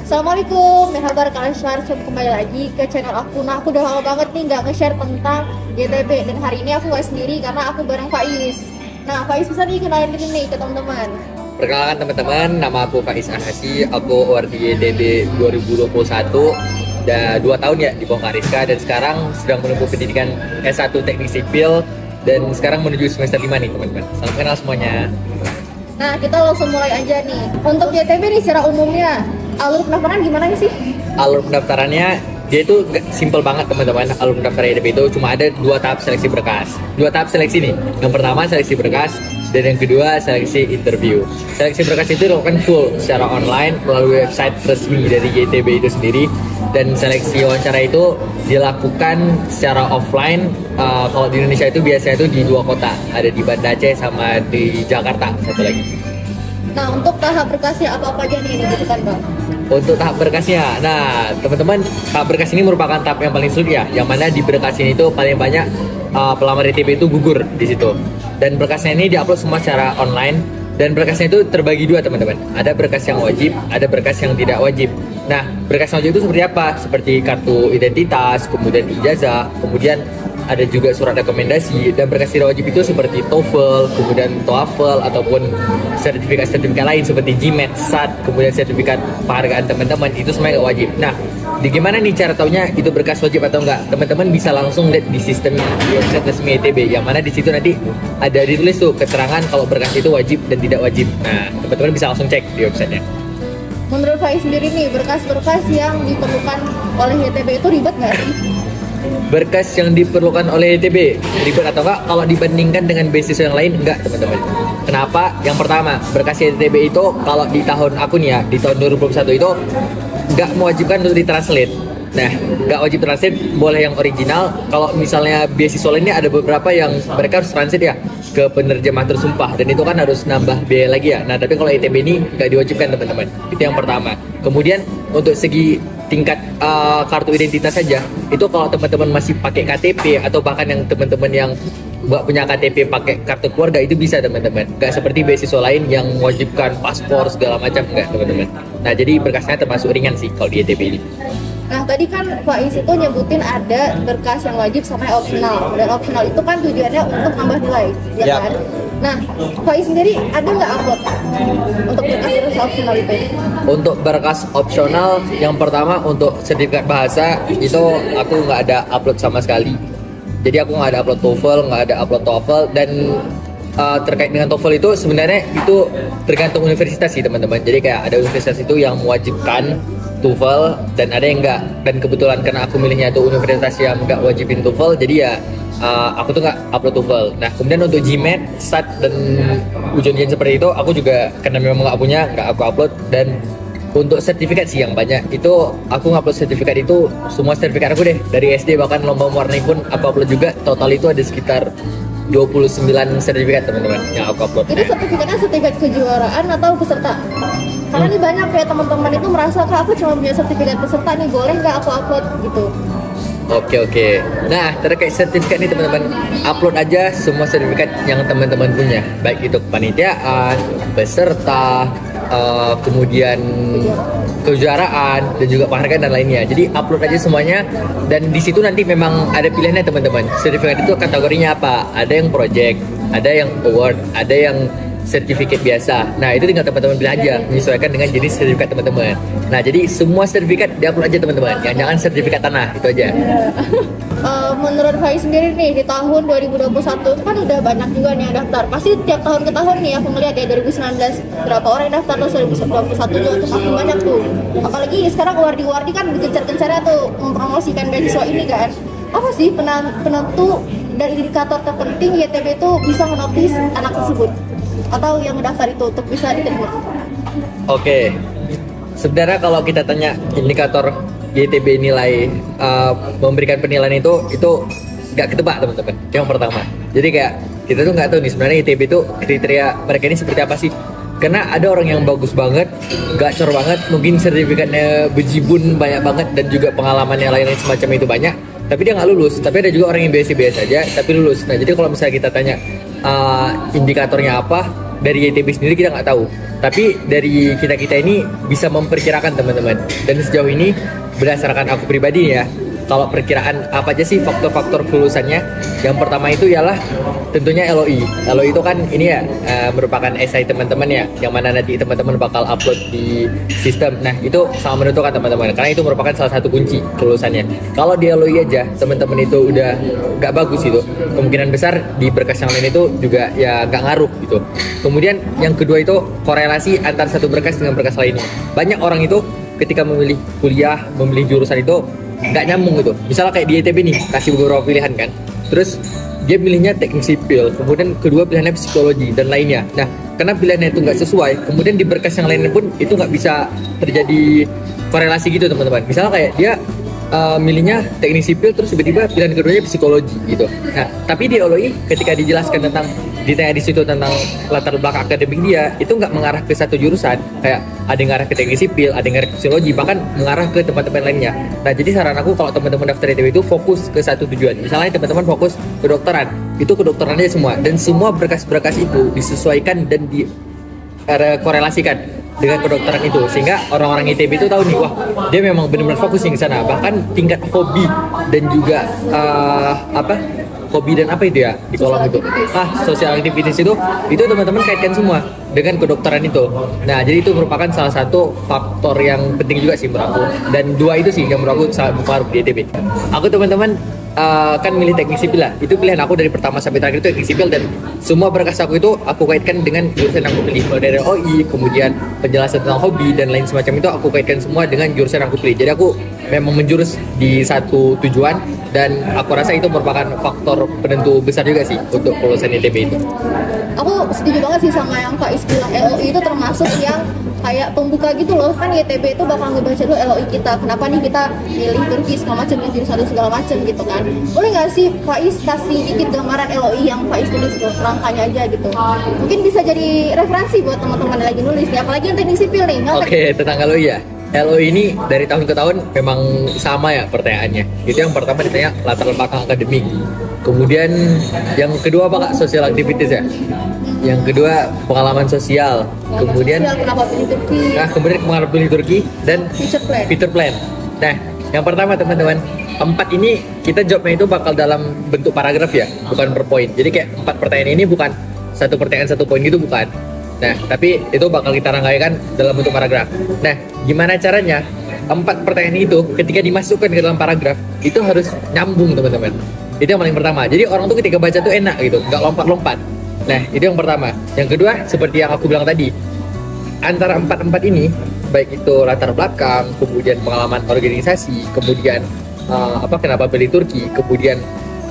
Assalamualaikum, ya kabar kalian kembali lagi ke channel aku. Nah, aku udah lama banget nih nggak nge-share tentang YTB, dan hari ini aku nggak sendiri karena aku bareng Faiz. Nah, Faiz bisa nih kenalin diri nih ke teman-teman. Perkenalkan teman-teman, nama aku Faiz Anhasi, aku award YTB 2021. Udah 2 tahun ya di Bongkariska dan sekarang sedang menempuh pendidikan S1 Teknik Sipil dan sekarang menuju semester 5 nih teman-teman. Salam kenal semuanya. Nah, kita langsung mulai aja nih. Untuk YTB nih secara umumnya, alur pendaftaran gimana sih? Alur pendaftarannya dia itu simple banget teman-teman. Alur pendaftaran YTB itu cuma ada 2 tahap seleksi berkas. 2 tahap seleksi nih. Yang pertama seleksi berkas dan yang kedua seleksi interview. Seleksi berkas itu dilakukan full secara online melalui website resmi dari YTB itu sendiri, dan seleksi wawancara itu dilakukan secara offline. Kalau di Indonesia itu biasanya itu di 2 kota, ada di Banda Aceh sama di Jakarta satu lagi. Nah, untuk tahap berkasnya apa-apa aja nih yang dibutuhkan, Bang? Untuk tahap berkasnya, nah teman-teman, tahap berkas ini merupakan tahap yang paling sulit ya, yang mana di berkas ini itu paling banyak pelamar YTB itu gugur di situ. Dan berkasnya ini diupload semua secara online, dan berkasnya itu terbagi 2 teman-teman. Ada berkas yang wajib, ada berkas yang tidak wajib. Nah, berkas yang wajib itu seperti apa? Seperti kartu identitas, kemudian ijazah, kemudian ada juga surat rekomendasi. Dan berkas tidak wajib itu seperti TOEFL, kemudian TOEFL, ataupun sertifikat-sertifikat lain seperti GMAT, SAT, kemudian sertifikat penghargaan teman-teman, itu semuanya nggak wajib. Nah, di gimana nih cara taunya itu berkas wajib atau enggak? Teman-teman bisa langsung lihat di sistem di website resmi YTB, yang mana di situ nanti ada ditulis tuh keterangan kalau berkas itu wajib dan tidak wajib. Nah, teman-teman bisa langsung cek di websitenya. Menurut Faiz sendiri nih, berkas-berkas yang diperlukan oleh YTB itu ribet nggak sih? Berkas yang diperlukan oleh YTB ribet atau enggak? Kalau dibandingkan dengan beasiswa yang lain, enggak teman-teman. Kenapa? Yang pertama, berkas YTB itu kalau di tahun aku nih ya, di tahun 2021 itu nggak mewajibkan untuk ditranslate. Nah, nggak wajib translate, boleh yang original. Kalau misalnya beasiswa lainnya ada beberapa yang mereka harus translate ya ke penerjemah tersumpah, dan itu kan harus nambah biaya lagi ya. Nah, tapi kalau YTB ini nggak diwajibkan teman-teman. Itu yang pertama. Kemudian untuk segi tingkat kartu identitas saja, itu kalau teman-teman masih pakai KTP atau bahkan yang teman-teman yang nggak punya KTP pakai kartu keluarga, itu bisa teman-teman. Nggak seperti beasiswa lain yang mewajibkan paspor segala macam, nggak teman-teman. Nah, jadi berkasnya termasuk ringan sih kalau di YTB ini. Nah, tadi kan Faiz itu nyebutin ada berkas yang wajib sama yang opsional. Dan opsional itu kan tujuannya untuk nambah nilai, ya kan? Nah, Faiz sendiri ada nggak upload untuk berkas opsional itu? Untuk berkas opsional, yang pertama untuk sertifikat bahasa itu aku nggak ada upload sama sekali. Jadi aku nggak ada upload TOEFL, nggak ada upload TOEFL, dan terkait dengan TOEFL itu sebenarnya itu tergantung universitas sih teman-teman. Jadi kayak ada universitas itu yang mewajibkan TOEFL dan ada yang enggak. Dan kebetulan karena aku milihnya itu universitas yang enggak wajibin TOEFL, jadi ya aku tuh nggak upload TOEFL. Nah, kemudian untuk GMAT, SAT, dan ujian-ujian seperti itu aku juga karena memang nggak punya, nggak aku upload. Dan untuk sertifikat sih yang banyak itu aku ngupload sertifikat itu semua sertifikat aku deh dari SD, bahkan lomba mewarnai pun aku upload juga. Total itu ada sekitar 29 sertifikat teman-teman yang aku upload. Itu sertifikatnya sertifikat kejuaraan atau peserta? Karena ini banyak kayak teman-teman itu merasa, Kak, aku cuma punya sertifikat peserta nih, boleh nggak aku upload gitu? Oke. Nah, terkait sertifikat nih teman-teman, upload aja semua sertifikat yang teman-teman punya, baik itu kepanitiaan, peserta, kemudian kejuaraan, dan juga penghargaan dan lainnya. Jadi upload aja semuanya, dan di situ nanti memang ada pilihannya teman-teman. Sertifikat itu kategorinya apa? Ada yang project, ada yang award, ada yang sertifikat biasa. Nah, itu tinggal teman-teman pilih aja, menyesuaikan dengan jenis sertifikat teman-teman. Nah, jadi semua sertifikat diupload aja teman-teman. Jangan sertifikat tanah, itu aja. Menurut Faiz sendiri nih, di tahun 2021 itu kan udah banyak juga nih yang daftar. Pasti tiap tahun ke tahun nih aku ngeliat ya, 2019 berapa orang yang daftar, terus 2021 juga tuh makin banyak tuh. Apalagi sekarang wardi-wardi kan gencar-gencarnya tuh mempromosikan beasiswa ini kan. Apa sih penentu dan indikator terpenting YTB itu bisa menotis anak tersebut atau yang mendaftar itu untuk bisa diterima? Oke. Sebenarnya kalau kita tanya indikator YTB nilai memberikan penilaian itu nggak ketebak teman-teman. Yang pertama, jadi kayak kita tuh nggak tahu nih sebenarnya YTB itu kriteria mereka ini seperti apa sih. Karena ada orang yang bagus banget, gacor banget, mungkin sertifikatnya bejibun banyak banget, dan juga pengalaman yang lain semacam itu banyak, tapi dia nggak lulus. Tapi ada juga orang yang biasa-biasa aja tapi lulus. Nah, jadi kalau misalnya kita tanya indikatornya apa, dari YTB sendiri kita nggak tahu, tapi dari kita ini bisa memperkirakan teman-teman. Dan sejauh ini berdasarkan aku pribadi ya, kalau perkiraan apa aja sih faktor-faktor kelulusannya, yang pertama itu ialah tentunya LOI. LOI itu kan ini ya merupakan esai teman-teman ya, yang mana nanti teman-teman bakal upload di sistem. Nah itu sangat menentukan teman-teman, karena itu merupakan salah satu kunci kelulusannya. Kalau di LOI aja teman-teman itu udah nggak bagus itu, kemungkinan besar di berkas yang lain itu juga ya nggak ngaruh gitu. Kemudian yang kedua itu korelasi antar satu berkas dengan berkas lainnya. Banyak orang itu ketika memilih kuliah, memilih jurusan itu nggak nyambung gitu. Misalnya kayak di ITB nih, kasih beberapa pilihan kan, terus dia pilihnya teknik sipil, kemudian kedua pilihannya psikologi dan lainnya. Nah karena pilihannya itu nggak sesuai, kemudian di berkas yang lainnya pun itu nggak bisa terjadi korelasi gitu teman-teman. Misalnya kayak dia milihnya teknik sipil, terus tiba-tiba pilihan keduanya psikologi gitu. Nah tapi di LOI ketika dijelaskan tentang, ditanya di situ tentang latar belakang akademik dia, itu nggak mengarah ke satu jurusan, kayak ada yang ngarah ke teknik sipil, ada yang ngarah ke psikologi, bahkan mengarah ke tempat-tempat lainnya. Nah jadi saran aku kalau teman-teman daftar ITB itu fokus ke satu tujuan. Misalnya teman-teman fokus kedokteran, itu kedokterannya semua, dan semua berkas-berkas itu disesuaikan dan korelasikan dengan kedokteran itu, sehingga orang-orang ITB itu tahu nih, wah dia memang benar-benar fokus ke sana. Bahkan tingkat hobi dan juga hobi dan apa itu ya di kolom itu social activities itu teman-teman kaitkan semua dengan kedokteran itu. Nah jadi itu merupakan salah satu faktor yang penting juga sih menurut aku, dan dua itu sih yang menurut aku sangat berpengaruh di ITB. Aku teman-teman kan milih teknik sipil lah, itu pilihan aku dari pertama sampai terakhir itu teknik sipil, dan semua berkas aku itu aku kaitkan dengan jurusan yang aku pilih. Mulai dari OI, kemudian penjelasan tentang hobi dan lain semacam itu aku kaitkan semua dengan jurusan yang aku pilih. Jadi aku memang menjurus di satu tujuan, dan aku rasa itu merupakan faktor penentu besar juga sih untuk kelulusan ITB itu. Aku setuju banget sih sama yang Kak Is bilang, LOI itu termasuk yang kayak pembuka gitu loh. Kan ITB itu bakal ngebaca dulu LOI kita, kenapa nih kita milih Turki segala macam, milih jurusan segala macam gitu kan. Boleh nggak sih Kak Is kasih dikit gambaran LOI yang Kak Is tulis tuh, rangkanya aja gitu, mungkin bisa jadi referensi buat teman-teman yang lagi nulis nih, apalagi yang teknik sipil nih. Oke, tentang LOI ya, LOI ini dari tahun ke tahun memang sama ya pertanyaannya. Itu yang pertama ditanya latar belakang akademik, kemudian yang kedua apa Kak, social activities ya, yang kedua pengalaman sosial, kemudian kenapa pilih Turki, kemudian pengalaman pilih Turki, dan future plan. Nah yang pertama teman-teman, 4 ini kita jawabnya itu bakal dalam bentuk paragraf ya, bukan per poin. Jadi kayak 4 pertanyaan ini bukan satu pertanyaan satu poin gitu, bukan. Nah tapi itu bakal kita rangkaikan dalam bentuk paragraf. Nah gimana caranya 4 pertanyaan itu ketika dimasukkan ke dalam paragraf itu harus nyambung teman-teman. Itu yang paling pertama. Jadi orang tuh ketika baca tuh enak gitu, nggak lompat-lompat. Nah itu yang pertama. Yang kedua seperti yang aku bilang tadi, antara 4 ini baik itu latar belakang, kemudian pengalaman organisasi, kemudian kenapa pilih Turki, kemudian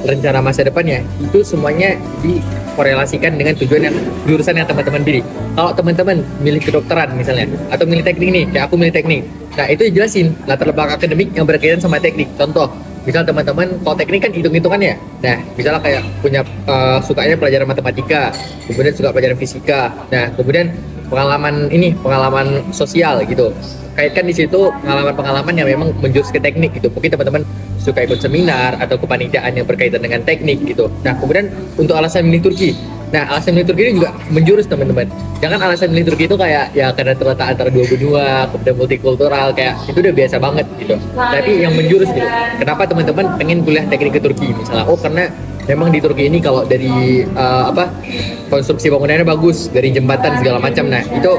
rencana masa depannya, itu semuanya dikorelasikan dengan tujuan yang jurusan yang teman-teman pilih. Kalau teman-teman milih kedokteran misalnya, atau milih teknik nih, kayak aku milih teknik, nah itu dijelasin latar belakang akademik yang berkaitan sama teknik. Contoh, misal teman-teman kalau teknik kan hitung-hitungan ya, nah misalnya kayak punya sukanya pelajaran matematika, kemudian suka pelajaran fisika, nah kemudian pengalaman sosial gitu, kaitkan di situ pengalaman-pengalaman yang memang menjurus ke teknik gitu. Mungkin teman-teman suka ikut seminar atau kepanitiaan yang berkaitan dengan teknik gitu. Nah kemudian untuk alasan milih Turki, nah alasan milih Turki ini juga menjurus teman-teman. Jangan alasan milih Turki itu kayak ya karena terletak antara dua benua, kemudian multikultural, kayak itu udah biasa banget gitu. Tapi yang menjurus gitu, kenapa teman-teman pengen kuliah teknik ke Turki misalnya, karena memang di Turki ini kalau dari konstruksi bangunannya bagus, dari jembatan segala macam. Nah itu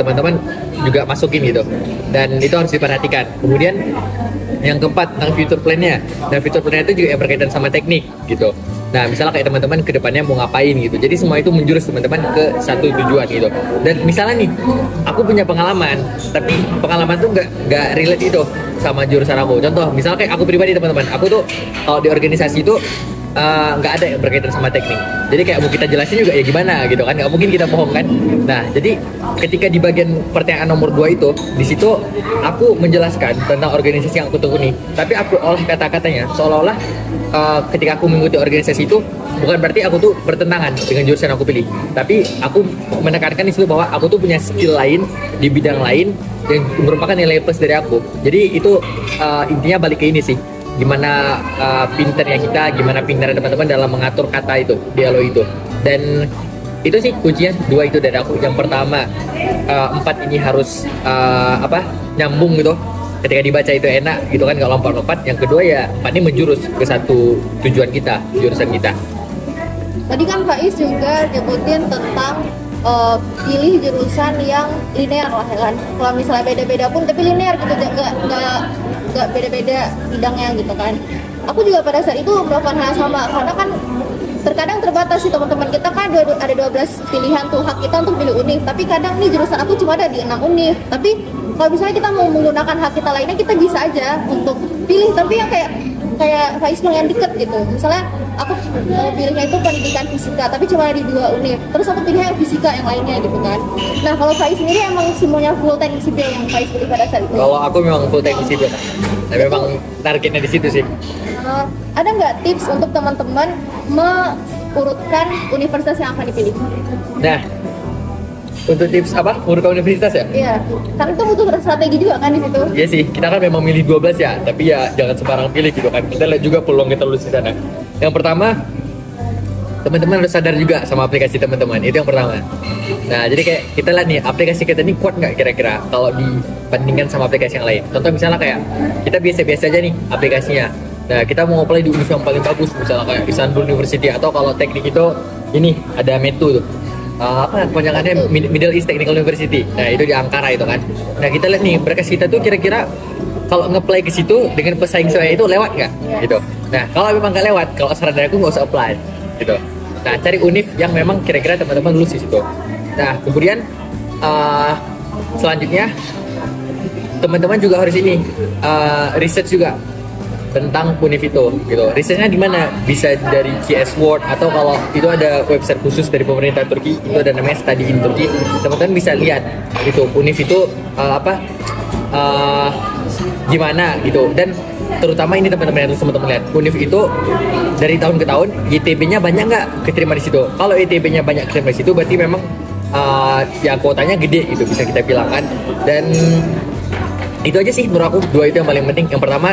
teman-teman juga masukin gitu, dan itu harus diperhatikan. Kemudian yang keempat tentang future plan-nya. Nah future plan-nya itu juga yang berkaitan sama teknik gitu. Nah misalnya kayak teman-teman ke depannya mau ngapain gitu. Jadi semua itu menjurus teman-teman ke satu tujuan gitu. Dan misalnya nih, aku punya pengalaman, tapi pengalaman tuh nggak relate itu sama jurusan aku. Contoh, misalnya kayak aku pribadi teman-teman, aku tuh kalau di organisasi itu nggak ada yang berkaitan sama teknik. Jadi kayak mau kita jelasin juga ya gimana gitu kan, nggak mungkin kita bohong kan. Nah jadi ketika di bagian pertanyaan nomor 2 itu, di situ aku menjelaskan tentang organisasi yang aku tekuni, tapi aku olah kata-katanya seolah-olah ketika aku mengikuti organisasi itu bukan berarti aku tuh bertentangan dengan jurusan yang aku pilih, tapi aku menekankan di situ bahwa aku tuh punya skill lain di bidang lain yang merupakan nilai plus dari aku. Jadi itu intinya balik ke ini sih, gimana pinternya kita, gimana pinternya teman-teman dalam mengatur kata itu di LOI itu. Dan itu sih kuncinya, dua itu dari aku. Yang pertama, empat ini harus nyambung gitu, ketika dibaca itu enak gitu kan, kalau lompat-lompat. Yang kedua ya empat ini menjurus ke satu tujuan kita, jurusan kita. Tadi kan Faiz juga nyebutin tentang pilih jurusan yang linear lah ya kan. Kalau misalnya beda-beda pun tapi linear gitu, nggak beda-beda bidangnya gitu kan. Aku juga pada saat itu melakukan hal yang sama, karena kan terkadang terbatas sih teman-teman kita kan ada 12 pilihan tuh hak kita untuk pilih univ, tapi kadang nih jurusan aku cuma ada di 6 univ. Tapi kalau misalnya kita mau menggunakan hak kita lainnya, kita bisa aja untuk pilih, tapi yang kayak Faiz bilang yang deket gitu. Misalnya aku mau pilihnya itu pendidikan fisika, tapi cuma ada di 2 univ, terus aku pilihnya yang fisika yang lainnya gitu kan. Nah kalau Faiz sendiri emang semuanya full teknik sipil yang Faiz pilih pada saat itu? Kalau aku memang full teknik sipil, nah, memang targetnya di situ sih. Ada nggak tips untuk teman-teman mengurutkan universitas yang akan dipilih? Nah, untuk tips mengurutkan universitas ya? Iya, karena itu butuh strategi juga kan di situ. Iya sih, kita kan memang milih 12 ya, tapi ya jangan sembarang pilih gitu kan. Kita lihat juga peluang kita lulus di sana. Yang pertama, teman-teman harus sadar juga sama aplikasi teman-teman, itu yang pertama. Nah, jadi kayak kita lihat nih, aplikasi kita ini kuat nggak kira-kira kalau dibandingkan sama aplikasi yang lain. Contoh misalnya kayak, kita biasa-biasa aja nih aplikasinya. Nah, kita mau apply di universitas yang paling bagus, misalnya kayak Istanbul University, atau kalau teknik itu, ini ada METU tuh. Kepanjangannya Middle East Technical University. Nah, itu di Ankara itu kan. Nah, kita lihat nih, berkas kita tuh kira-kira kalau nge-apply ke situ dengan pesaing saya itu lewat nggak? Gitu. Nah, kalau memang nggak lewat, kalau saran dari aku nggak usah apply. Gitu. Nah, cari univ yang memang kira-kira teman-teman lulus di situ. Nah, kemudian selanjutnya teman-teman juga harus research juga tentang univ itu gitu. Researchnya di mana? Bisa dari GS World, atau kalau itu ada website khusus dari pemerintah Turki, itu ada namanya Study in Turkey. Teman-teman bisa lihat itu univ itu gimana gitu. Dan terutama ini teman-teman harus lihat univ itu dari tahun ke tahun ITB-nya banyak nggak keterima di situ. Kalau ITB-nya banyak keterima di situ, berarti memang ya kuotanya gede gitu, bisa kita bilang kan. Dan itu aja sih menurut aku, dua itu yang paling penting. Yang pertama,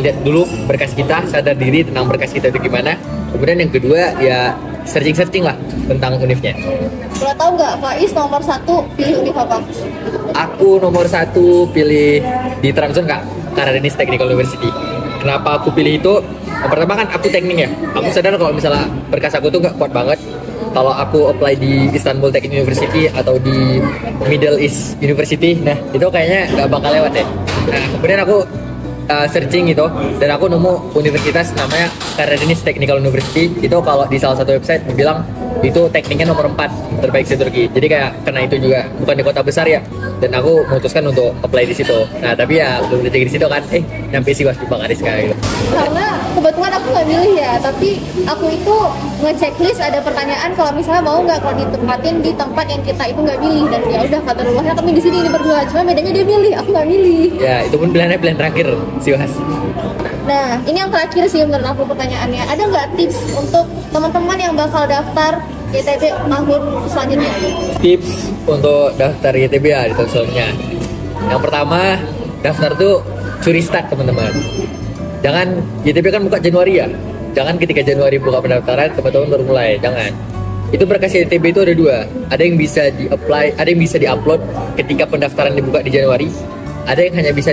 lihat dulu berkas kita, sadar diri tentang berkas kita itu gimana. Kemudian yang kedua ya searching lah tentang univnya. Boleh tahu nggak Faiz nomor 1 pilih univ apa? Aku nomor 1 pilih di Trabzon Kak, Karadeniz Technical University. Kenapa aku pilih itu? Yang pertama kan aku teknik ya. Aku sadar kalau misalnya berkas aku tuh nggak kuat banget. Kalau aku apply di Istanbul Technical University atau di Middle East University, nah itu kayaknya nggak bakal lewat ya. Nah, kemudian aku searching gitu, dan aku nemu universitas namanya Karadeniz Technical University. Itu kalau di salah satu website bilang itu tekniknya nomor 4 terbaik di Turki. Jadi kayak karena itu juga bukan di kota besar ya, dan aku memutuskan untuk apply di situ. Nah, tapi ya belum rezeki di situ kan, nyampe sih was Bangladesh kayak gitu. Karena kebetulan aku nggak milih ya, tapi aku itu nge-checklist ada pertanyaan kalau misalnya mau nggak kalau ditempatin di tempat yang kita itu nggak milih, dan ya udah kata rumahnya kami di sini ini berdua, cuma bedanya dia milih, aku nggak milih. Ya itu pun pilihan terakhir sih Was. Nah, ini yang terakhir sih menurut aku pertanyaannya. Ada nggak tips untuk teman-teman yang bakal daftar ITB tahun selanjutnya? Tips untuk daftar ITB ya di tahun selanjutnya. Yang pertama, daftar tuh curi start teman-teman. Jangan, ITB kan buka Januari ya. Jangan ketika Januari buka pendaftaran teman-teman baru mulai. Jangan. Itu berkas ITB itu ada 2. Ada yang bisa di-apply, ada yang bisa di-upload ketika pendaftaran dibuka di Januari. Ada yang hanya bisa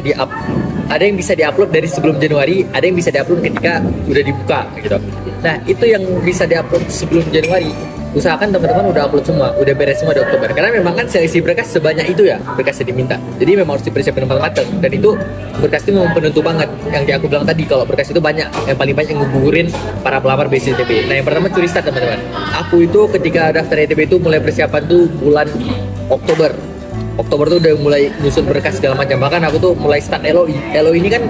di-upload dari sebelum Januari, ada yang bisa di-upload ketika udah dibuka gitu. Nah, itu yang bisa di-upload sebelum Januari, usahakan teman-teman udah upload semua, udah beres semua di Oktober. Karena memang kan seleksi berkas sebanyak itu ya, berkasnya diminta. Jadi memang harus dipersiapkan matang-matang, dan itu berkas itu memang penentu banget. Yang aku bilang tadi, kalau berkas itu banyak, yang paling banyak yang ngegugurin para pelamar beasiswa ITB. Nah, yang pertama curi start teman-teman. Aku itu ketika daftar ITB itu mulai persiapan tuh bulan Oktober tuh udah mulai nyusun berkas segala macam. Bahkan aku tuh mulai start LOI. LOI ini kan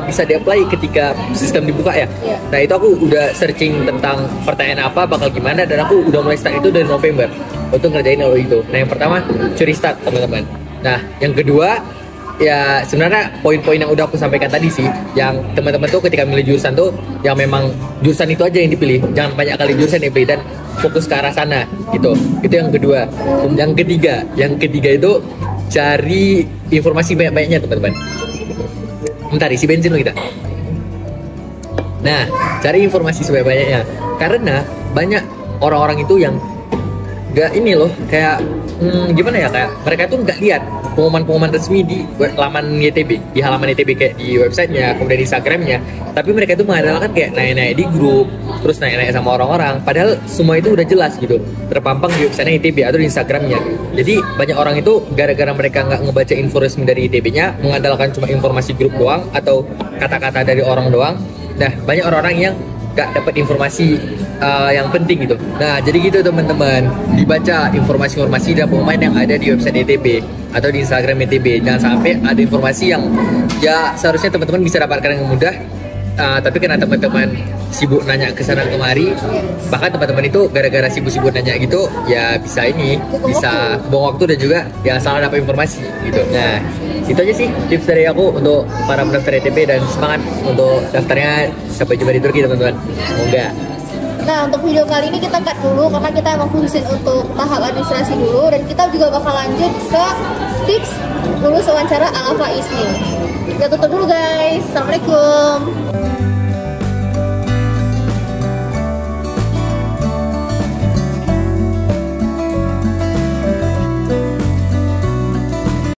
bisa di-apply ketika sistem dibuka ya. Nah, itu aku udah searching tentang pertanyaan apa, bakal gimana, dan aku udah mulai start itu dari November untuk ngerjain LOI itu. Nah, yang pertama curi start teman-teman. Nah, yang kedua ya sebenarnya poin-poin yang udah aku sampaikan tadi sih, yang teman-teman tuh ketika milih jurusan tuh yang memang jurusan itu aja yang dipilih, jangan banyak kali jurusan yang dipilih, dan fokus ke arah sana gitu. Itu yang kedua. Yang ketiga itu cari informasi banyak-banyaknya teman-teman. Bentar, isi bensin lo kita. Nah, cari informasi sebanyak-banyaknya, karena banyak orang-orang itu yang gak ini loh, kayak gimana ya, kayak mereka tuh nggak lihat pengumuman-pengumuman resmi di laman YTB, di halaman YTB kayak di websitenya, kemudian di Instagramnya, tapi mereka tuh mengandalkan kayak naik-naik di grup, terus naik-naik sama orang-orang, padahal semua itu udah jelas gitu, terpampang di websitenya YTB atau di Instagramnya. Jadi banyak orang itu gara-gara mereka nggak ngebaca info resmi dari YTB-nya, mengandalkan cuma informasi grup doang atau kata-kata dari orang doang. Nah, banyak orang-orang yang gak dapat informasi yang penting gitu. Nah, jadi gitu teman-teman, dibaca informasi-informasi dan pemain yang ada di website ETB atau di Instagram ETB. Jangan sampai ada informasi yang ya seharusnya teman-teman bisa dapatkan dengan mudah, tapi karena teman-teman sibuk nanya ke sana kemari, bahkan teman-teman itu gara-gara sibuk-sibuk nanya gitu, ya bisa buang waktu dan juga ya salah dapat informasi gitu. Nah, itu aja sih tips dari aku untuk para pendaftar ETB, dan semangat untuk daftarnya. Sampai jumpa di Turki teman-teman, semoga. Nah, untuk video kali ini kita cut dulu karena kita emang khususin untuk tahap administrasi dulu, dan kita juga bakal lanjut ke tips lulus wawancara ala Faiz nih. Kita tutup dulu guys. Assalamualaikum.